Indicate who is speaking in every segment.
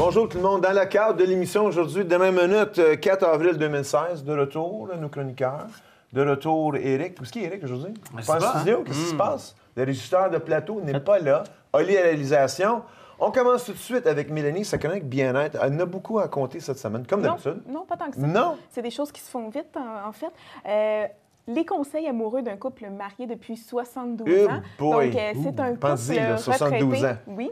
Speaker 1: Bonjour tout le monde. Dans le cadre de l'émission aujourd'hui, dernière minute, 4 avril 2016, de retour, là, nos chroniqueurs. De retour, Éric. Où est-ce qu'il est, Éric, aujourd'hui? Pas en studio? Qu'est-ce qui se passe? Le régisseur de plateau n'est pas là. Oli à la réalisation. On commence tout de suite avec Mélanie, sa chronique bien-être. Elle en a beaucoup à compter cette semaine, comme d'habitude.
Speaker 2: Non, pas tant que ça.
Speaker 1: Non?
Speaker 2: C'est des choses qui se font vite, en fait. Les conseils amoureux d'un couple marié depuis 72 ans.
Speaker 1: Boy.
Speaker 2: Donc, c'est un couple
Speaker 1: Pense-y, 72
Speaker 2: retraité.
Speaker 1: ans.
Speaker 2: Oui.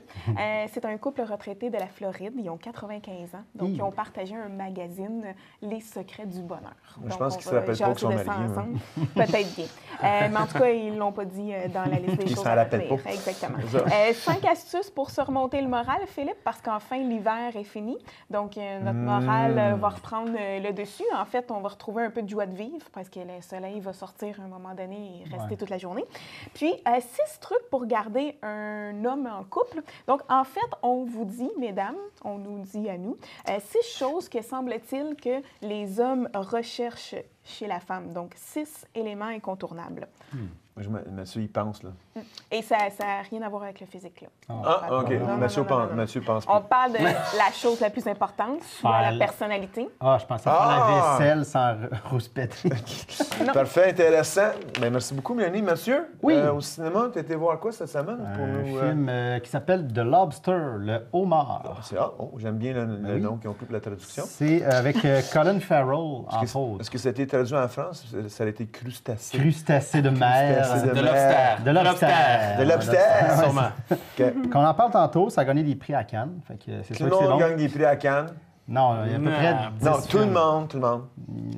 Speaker 2: C'est un couple retraité de la Floride. Ils ont 95 ans. Donc, ils ont partagé un magazine, Les secrets du bonheur.
Speaker 1: Je
Speaker 2: Donc,
Speaker 1: pense qu'ils se rappellent pas qu'ils sont mariés.
Speaker 2: Peut-être bien. Mais en tout cas, ils ne l'ont pas dit dans la liste des
Speaker 1: Ils
Speaker 2: choses
Speaker 1: s'en
Speaker 2: à
Speaker 1: rappellent
Speaker 2: retenir.
Speaker 1: pas.
Speaker 2: Exactement. 5 astuces pour se remonter le moral, Philippe, parce qu'enfin, l'hiver est fini. Donc, notre moral va reprendre le dessus. En fait, on va retrouver un peu de joie de vivre parce que le soleil va sortir à un moment donné et rester toute la journée. Puis, 6 trucs pour garder un homme en couple. Donc, en fait, on vous dit, mesdames, on nous dit à nous, 6 choses que semble-t-il que les hommes recherchent chez la femme. Donc, 6 éléments incontournables.
Speaker 1: Monsieur, il pense, là.
Speaker 2: Et ça n'a rien à voir avec le physique, là.
Speaker 1: OK. Monsieur pense
Speaker 2: On
Speaker 1: pas.
Speaker 2: parle de la chose la plus importante, soit la personnalité.
Speaker 3: Je pensais faire la vaisselle sans rouspéter.
Speaker 1: Parfait, intéressant. Bien, merci beaucoup, Mélanie. Monsieur,
Speaker 3: Oui.
Speaker 1: Au cinéma, tu étais voir quoi cette semaine? Pour
Speaker 3: Un
Speaker 1: nous,
Speaker 3: film qui s'appelle The Lobster, le homard.
Speaker 1: J'aime bien le nom qui ont pris pour la traduction.
Speaker 3: C'est avec Colin Farrell, entre autres.
Speaker 1: Est-ce que ça a été traduit en France? Ça a été crustacé.
Speaker 3: Crustacé de mer.
Speaker 1: De
Speaker 4: lobster.
Speaker 3: De lobster.
Speaker 1: De lobster,
Speaker 4: sûrement.
Speaker 1: OK.
Speaker 3: Qu'on en parle tantôt, ça a gagné des prix à Cannes. Fait que c'est
Speaker 1: Tout
Speaker 3: sûr
Speaker 1: le
Speaker 3: que c'est
Speaker 1: monde
Speaker 3: bon.
Speaker 1: gagne des prix à Cannes.
Speaker 3: Non, il y a à peu près 10
Speaker 1: Non, tout le
Speaker 3: films.
Speaker 1: monde.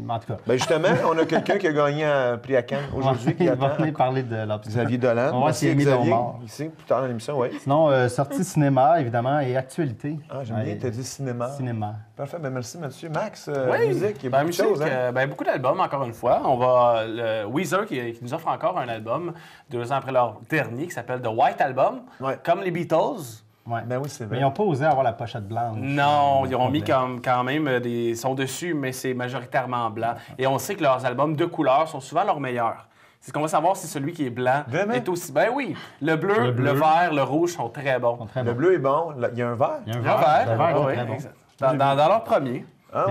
Speaker 3: En tout cas.
Speaker 1: Bien, justement, on a quelqu'un qui a gagné un prix à Cannes aujourd'hui. Qui
Speaker 3: Il va
Speaker 1: attend.
Speaker 3: venir parler de Lobster.
Speaker 1: Xavier Dolan.
Speaker 3: On va voir s'il a mis
Speaker 1: Xavier,
Speaker 3: l'homard.
Speaker 1: ici, plus tard dans l'émission, oui.
Speaker 3: Sinon, sortie cinéma, évidemment, et actualité.
Speaker 1: J'aime bien, tu as dit cinéma.
Speaker 3: Cinéma.
Speaker 1: Parfait, bien merci, monsieur. Max,
Speaker 4: Oui.
Speaker 1: musique, il y a beaucoup de choses, hein?
Speaker 4: Beaucoup d'albums, encore une fois. On va le Weezer qui nous offre encore un album 2 ans après leur dernier qui s'appelle The White Album, comme les Beatles.
Speaker 3: Ouais.
Speaker 1: Ben oui, c'est vrai.
Speaker 3: Mais ils n'ont pas osé avoir la pochette blanche.
Speaker 4: Non, ils ont mis quand même des sons dessus, mais c'est majoritairement blanc. Et on sait que leurs albums de couleur sont souvent leurs meilleurs. C'est ce qu'on va savoir si celui qui est blanc est aussi... Ben oui, le bleu, le vert, le rouge sont très bons.
Speaker 1: Le bleu est bon. Il y a un vert.
Speaker 3: Il y a un
Speaker 4: Le
Speaker 3: vert.
Speaker 4: vert,
Speaker 3: Le vert est
Speaker 4: oui,
Speaker 3: très bon.
Speaker 4: exact. Dans leur premier.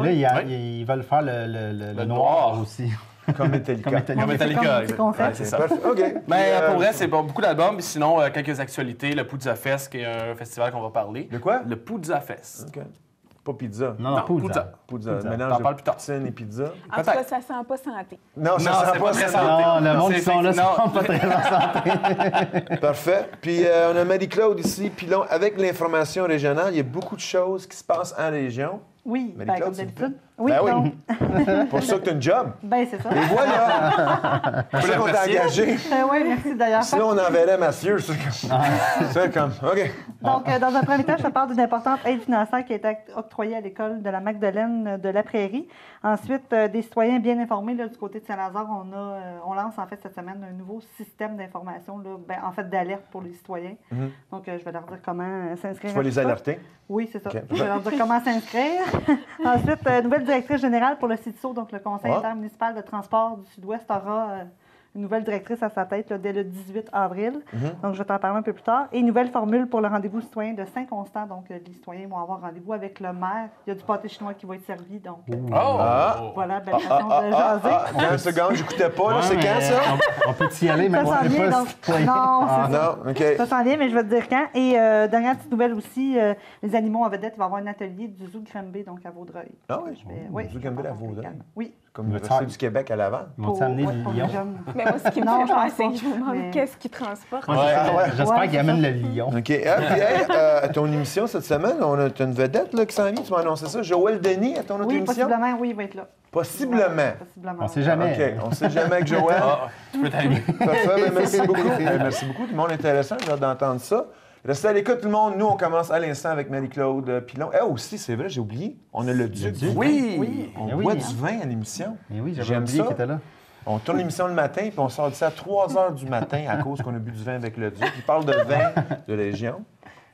Speaker 3: Et là, ils veulent faire le noir aussi.
Speaker 1: Comme Metallica.
Speaker 4: Comme Metallica.
Speaker 5: concept.
Speaker 4: C'est ça.
Speaker 1: Parfait, OK.
Speaker 4: Mais pour vrai, c'est beaucoup d'albums. Puis sinon, quelques actualités. Le Poudza Fest, qui est un festival qu'on va parler.
Speaker 1: De quoi?
Speaker 4: Le Poudza Fest.
Speaker 1: OK. Pas pizza.
Speaker 3: Non,
Speaker 4: Poudza.
Speaker 1: Pizza.
Speaker 3: Pizza.
Speaker 1: Mélange
Speaker 4: T'en
Speaker 1: de
Speaker 4: parles plus tard.
Speaker 1: poutine et pizza.
Speaker 2: En tout cas, ça ne sent pas santé.
Speaker 1: Non,
Speaker 4: Non,
Speaker 1: ça
Speaker 4: c'est
Speaker 1: sent
Speaker 4: pas très
Speaker 1: ça.
Speaker 4: santé.
Speaker 3: Non, le monde qui
Speaker 4: C'est-
Speaker 3: sont là
Speaker 4: non.
Speaker 3: sont pas très en santé.
Speaker 1: Parfait. Puis on a Marie-Claude ici. Puis là, avec l'information régionale, il y a beaucoup de choses qui se passent en région.
Speaker 5: Oui,
Speaker 1: Marie-Claude,
Speaker 5: comme
Speaker 1: s'il vous
Speaker 5: d'habitude.
Speaker 1: plaît.
Speaker 5: Oui,
Speaker 1: Ben
Speaker 5: donc.
Speaker 1: Pour ça que tu as une job.
Speaker 5: Ben, c'est ça.
Speaker 1: Et voilà! C'est ça qu'on t'a
Speaker 4: l'apprécier.
Speaker 1: engagé.
Speaker 5: Oui, merci d'ailleurs.
Speaker 1: Sinon, on enverrait Mathieu. C'est comme... OK.
Speaker 5: Donc, dans un premier temps, je te parle d'une importante aide financière qui a été octroyée à l'école de la Magdeleine de la Prairie. Ensuite, des citoyens bien informés là, du côté de Saint-Lazare, on lance en fait cette semaine un nouveau système d'information, en fait d'alerte pour les citoyens. Donc, je vais leur dire comment s'inscrire.
Speaker 1: Tu vas
Speaker 5: à
Speaker 1: les
Speaker 5: tout ça.
Speaker 1: alerter.
Speaker 5: Oui, c'est ça.
Speaker 1: OK.
Speaker 5: Je vais leur dire comment s'inscrire. Ensuite, nouvelle directrice générale pour le CITSO, donc le Conseil intermunicipal de transport du Sud-Ouest aura une nouvelle directrice à sa tête là, dès le 18 avril. Donc, je vais t'en parler un peu plus tard. Et une nouvelle formule pour le rendez-vous citoyen de Saint-Constant. Donc, les citoyens vont avoir rendez-vous avec le maire. Il y a du pâté chinois qui va être servi. Donc, voilà, belle façon de jaser.
Speaker 1: Dans une seconde, j'écoutais pas. là. C'est quand, ça?
Speaker 3: On peut y aller, mais
Speaker 5: Ça
Speaker 3: on
Speaker 5: s'en
Speaker 3: ne
Speaker 5: vient,
Speaker 3: pas
Speaker 5: donc.
Speaker 3: citoyen.
Speaker 5: Non, c'est ça.
Speaker 1: Non, OK.
Speaker 5: Ça s'en vient, mais je vais te dire quand. Et dernière petite nouvelle aussi, les animaux en vedette, il va y avoir un atelier du Zoo de Granby, donc à Vaudreuil.
Speaker 1: Ah oui?
Speaker 5: Oui.
Speaker 1: Zoo de Granby à Vaudreuil?
Speaker 5: Oui.
Speaker 1: Comme l'Université du Québec à Laval.
Speaker 3: Ils vont amener
Speaker 5: pour
Speaker 3: le
Speaker 5: les
Speaker 3: lion.
Speaker 5: jeunes.
Speaker 2: Mais moi, ce qui me
Speaker 5: Non,
Speaker 2: fait
Speaker 5: je
Speaker 2: peur,
Speaker 5: pense
Speaker 2: c'est que
Speaker 5: pas.
Speaker 2: je me demande
Speaker 5: Mais-
Speaker 2: qu'est-ce qu'ils transportent.
Speaker 3: J'espère qu'ils
Speaker 5: c'est
Speaker 3: amènent
Speaker 5: ça.
Speaker 3: le lion.
Speaker 1: OK. Puis, à ton émission cette semaine, t'as une vedette là, qui s'en vient. Tu m'as annoncé ça. Joël Denis, à ton autre
Speaker 5: Oui,
Speaker 1: émission?
Speaker 5: possiblement, oui, il va être là.
Speaker 1: Possiblement.
Speaker 5: Possiblement.
Speaker 3: On ne sait jamais.
Speaker 1: OK. On sait jamais avec Joël.
Speaker 4: Tu peux t'allumer.
Speaker 1: Parfait. Ben, merci beaucoup. Merci beaucoup. Tout le monde intéressant. J'ai hâte d'entendre ça. Restez à l'écoute, tout le monde. Nous, on commence à l'instant avec Marie-Claude Pilon. Aussi, c'est vrai, j'ai oublié. On a le Duc.
Speaker 4: Oui.
Speaker 1: On
Speaker 3: Eh oui,
Speaker 1: boit
Speaker 3: hein.
Speaker 1: du vin à l'émission.
Speaker 3: Mais oui, j'avais
Speaker 1: J'aime
Speaker 3: oublié
Speaker 1: ça.
Speaker 3: qu'il était là.
Speaker 1: On tourne l'émission le matin, puis on sort de ça à 3 h du matin à cause qu'on a bu du vin avec le Duc. Il parle de vin de région.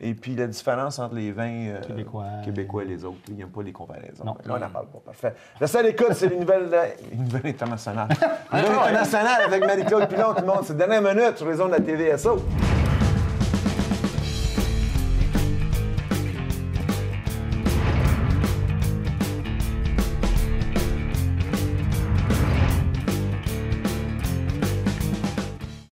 Speaker 1: Et puis la différence entre les vins québécois et les autres. Il n'y a pas les comparaisons.
Speaker 3: Non.
Speaker 1: Là, on n'en parle pas. Parfait. Restez à l'écoute, c'est les nouvelles internationales. Les nouvelles internationales avec Marie-Claude Pilon, tout le monde. C'est dernière minute sur les ondes de la TVSO.